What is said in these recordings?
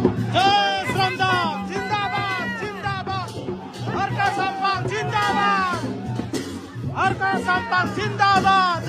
जय श्रमदान जिंदाबाद जिंदाबाद हर्का सम्पाङ जिंदाबाद हर्का सम्पाङ जिंदाबाद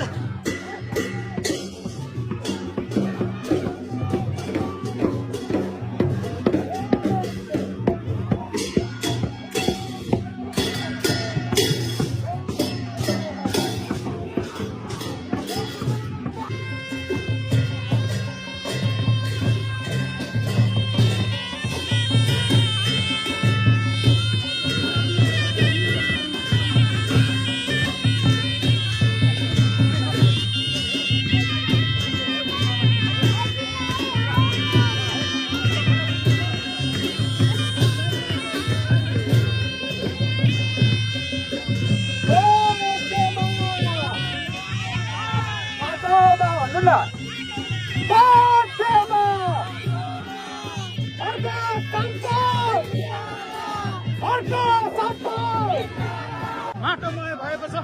माटोमय भएको छ।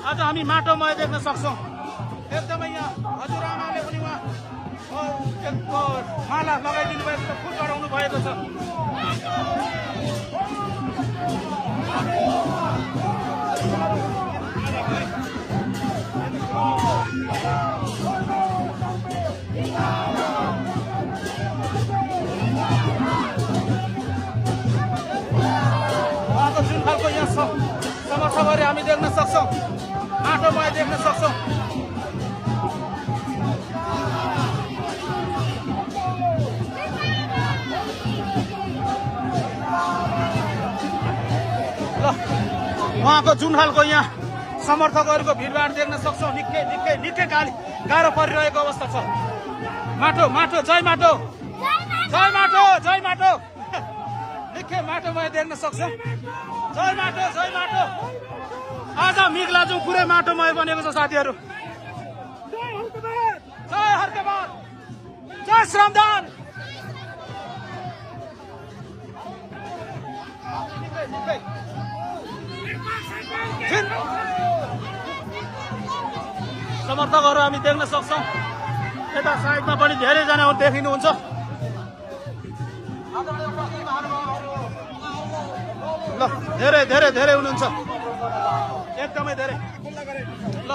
आज हामी माटोमय देख्न सक्छौँ। एकदमै यहाँ हजुरआमाले पनि उहाँ माला लगाइदिनु भएको छ, फुल चढाउनु भएको छ। उहाँको जुन खालको यहाँ समर्थकहरू हामी देख्न सक्छौँ, माटोमय देख्न सक्छौँ। ल उहाँको जुन खालको यहाँ समर्थकहरूको भिडभाड देख्न सक्छौँ। निकै निकै निकै गाह्रो परिरहेको अवस्था छ। माटो माटो जय माटो जय माटो जय माटो निकै माटोमय देख्न सक्छौँ। जय माटो जय माटो। आज मिगलाजुङ पुरै माटोमय बनेको छ साथीहरू। जय हर्कबहादुर जय श्रमदान। समर्थकहरू हामी देख्न सक्छौँ। यता साइडमा पनि धेरैजना देखिनुहुन्छ। ल धेरै धेरै धेरै हुनुहुन्छ, एकदमै धेरै। ल